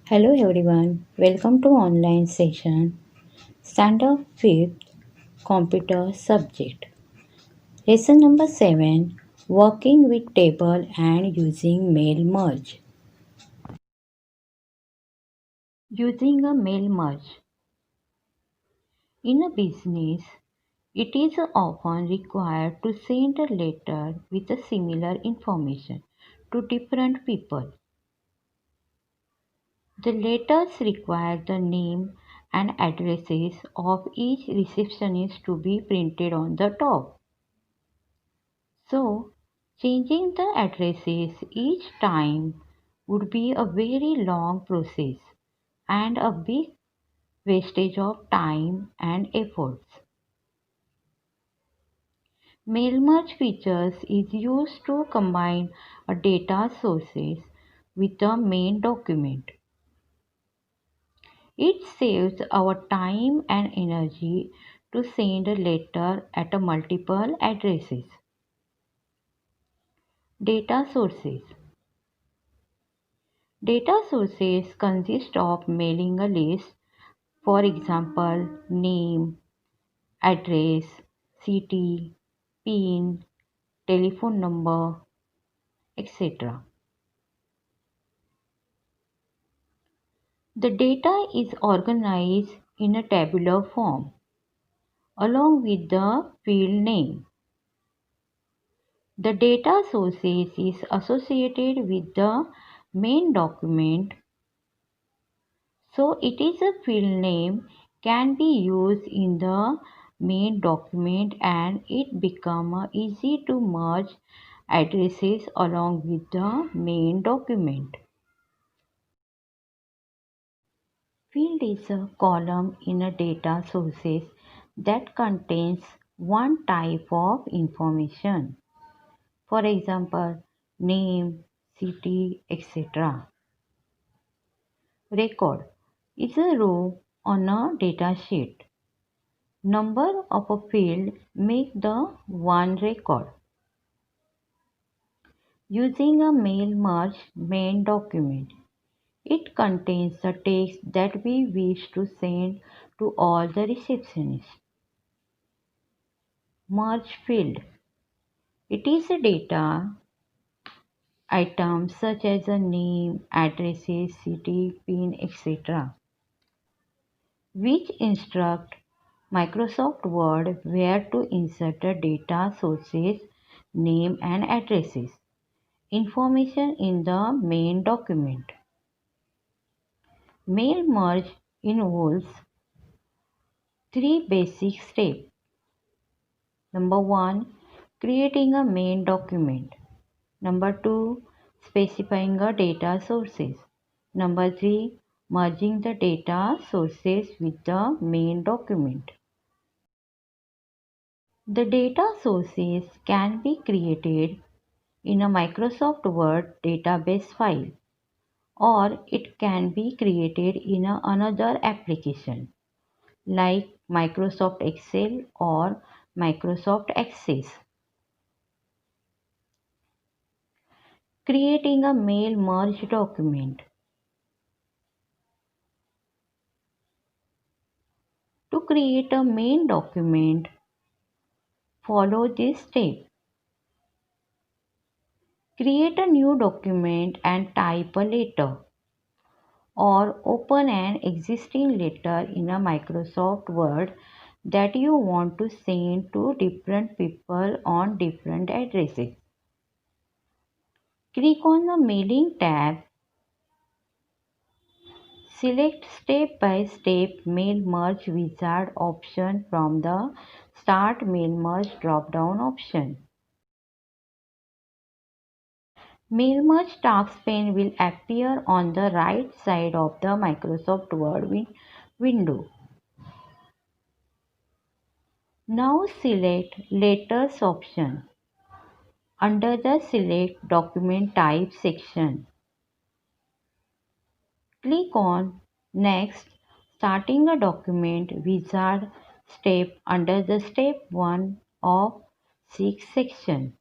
Hello everyone, welcome to online session. Standard 5th Computer Subject. Lesson number 7 Working with Table and Using Mail Merge. Using a mail merge. In a business, it is often required to send a letter with a similar information to different people. The letters require the name and addresses of each receptionist to be printed on the top. So, changing the addresses each time would be a very long process and a big wastage of time and efforts. Mail merge features is used to combine a data sources with the main document. It saves our time and energy to send a letter at a multiple addresses. Data sources. Data sources consist of mailing a list, for example, name, address, city, PIN, telephone number, etc. The data is organized in a tabular form along with the field name. The data sources is associated with the main document, so it is a field name can be used in the main document and it become easy to merge addresses along with the main document. Field is a column in a data sources that contains one type of information. For example, name, city, etc. Record is a row on a data sheet. Number of a field make the one record. Using a mail merge main document. It contains the text that we wish to send to all the receptionists. Merge field. It is a data items such as a name, addresses, city, PIN, etc. which instruct Microsoft Word where to insert the data sources, name and addresses information in the main document. Mail merge involves three basic steps. Number 1, creating a main document. Number 2, specifying a data sources. Number 3, merging the data sources with the main document. The data sources can be created in a Microsoft Word database file or it can be created in another application like Microsoft Excel or Microsoft Access. Creating a mail merge document. To create a main document, follow this step. Create a new document and type a letter or open an existing letter in a Microsoft Word that you want to send to different people on different addresses. Click on the Mailing tab. Select Step by Step Mail Merge Wizard option from the Start Mail Merge drop-down option. Mail Merge task pane will appear on the right side of the Microsoft Word window. Now select Letters option under the Select Document Type section. Click on Next, starting a document wizard step under the Step 1 of 6 section.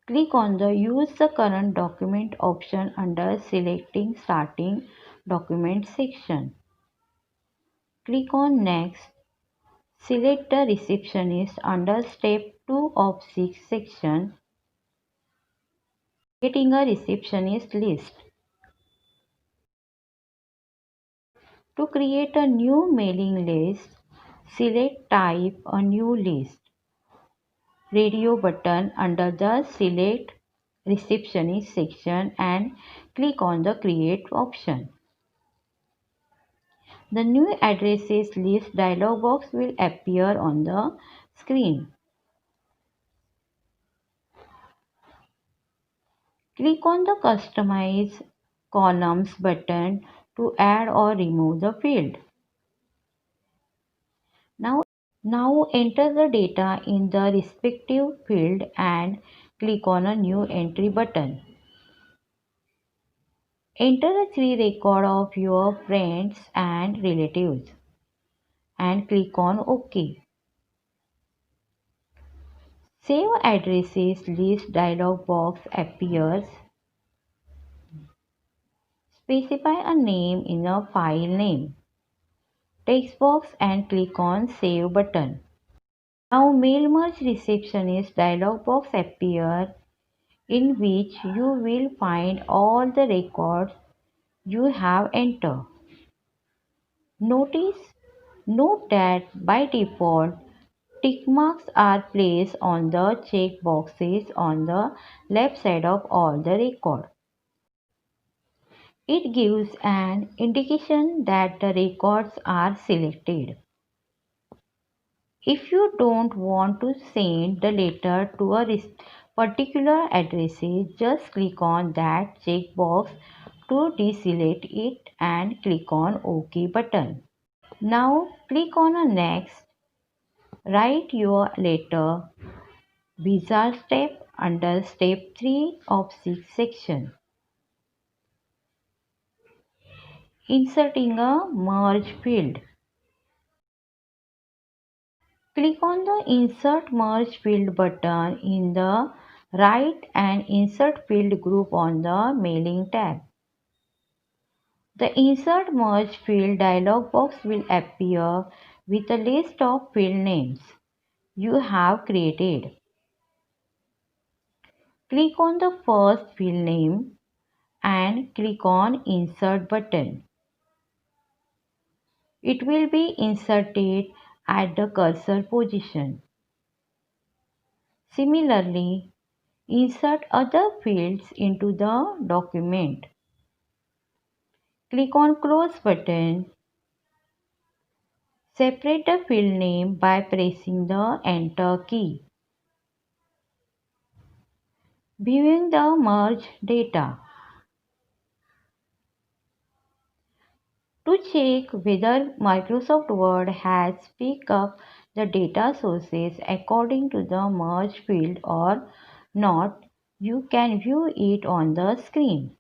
Click on the Use the current document option under selecting Starting Document section. Click on Next. Select the receptionist under Step 2 of 6 section. Getting a receptionist list. To create a new mailing list, select Type a new list radio button under the Select Receptionist section and click on the Create option. The new addresses list dialog box will appear on the screen. Click on the Customize Columns button to add or remove the field. Now enter the data in the respective field and click on a New Entry button. Enter the 3 records of your friends and relatives and click on OK. Save Addresses list dialog box appears. Specify a name in a file name text box and click on Save button. Now Mail Merge Receptionist dialog box appears in which you will find all the records you have entered. Note that by default, tick marks are placed on the check boxes on the left side of all the records. It gives an indication that the records are selected. If you don't want to send the letter to a particular address, just click on that checkbox to deselect it and click on OK button. Now click on a Next. Write your letter Visa step under step 3 of 6 section. Inserting a merge field. Click on the Insert Merge Field button in the right and Insert Field group on the Mailing tab. The Insert Merge Field dialog box will appear with a list of field names you have created. Click on the first field name and click on Insert button. It will be inserted at the cursor position. Similarly, insert other fields into the document. Click on Close button. Separate the field name by pressing the Enter key. Viewing the merged data. To check whether Microsoft Word has picked up the data sources according to the merge field or not, you can view it on the screen.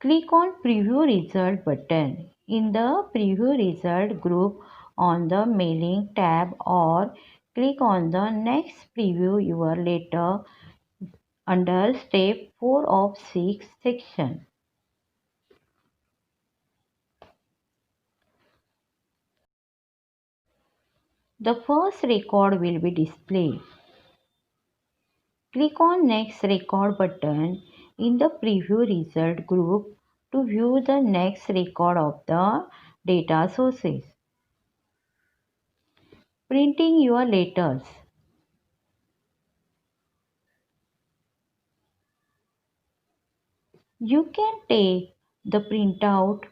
Click on Preview Result button in the Preview Result group on the Mailing tab or click on the Next Preview Your Letter under Step 4 of 6 section. The first record will be displayed. Click on Next Record button in the Preview Result group to view the next record of the data sources. Printing your letters. You can take the printout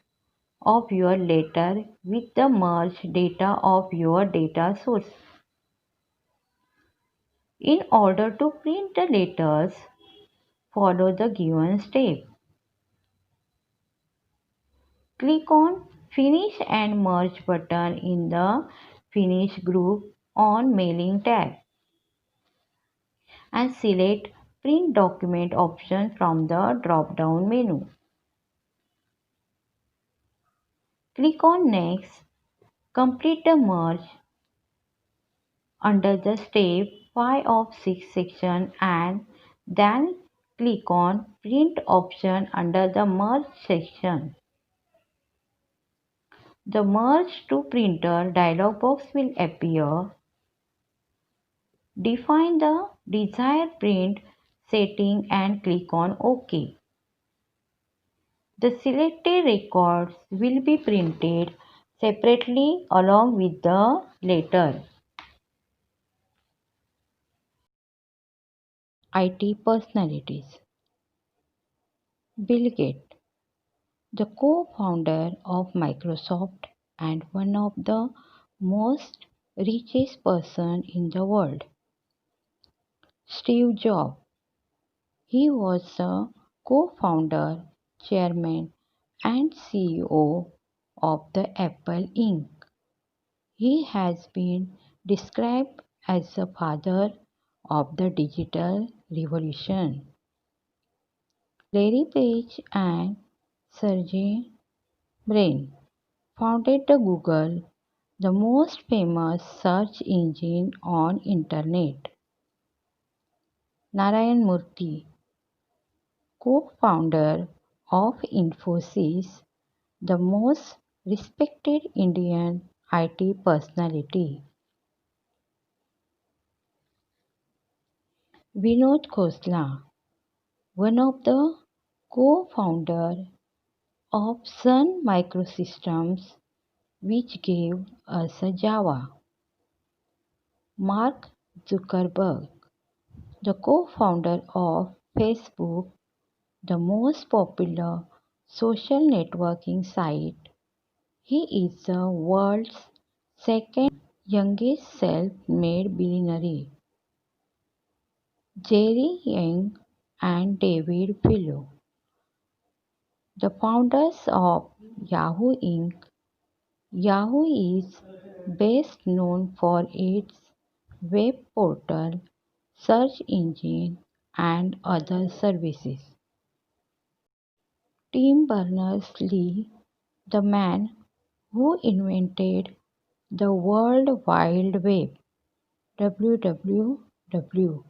of your letter with the merged data of your data source. In order to print the letters, follow the given step. Click on Finish and Merge button in the Finish group on Mailing tab and select Print Document option from the drop-down menu. Click on Next. Complete the merge. under the step 5 of 6 section and then click on print option under the merge section. The merge to printer dialog box will appear. Define the desired print setting and click on OK. The selected records will be printed separately along with the letter. IT personalities. Bill Gates, the co-founder of Microsoft and one of the most richest person in the world. Steve Jobs, he was a co-founder, chairman and CEO of the Apple Inc. He has been described as the father of the digital revolution. Larry Page and Sergey Brin founded the Google, the most famous search engine on internet. Narayan Murthy, co-founder of Infosys, the most respected Indian IT personality. Vinod Khosla, one of the co-founder of Sun Microsystems, which gave us Java. Mark Zuckerberg, the co-founder of Facebook, the most popular social networking site. He is the world's second youngest self-made billionaire. Jerry Yang and David Filo, the founders of Yahoo Inc. Yahoo is best known for its web portal, search engine, and other services. Tim Berners-Lee, the man who invented the World Wide Web (WWW),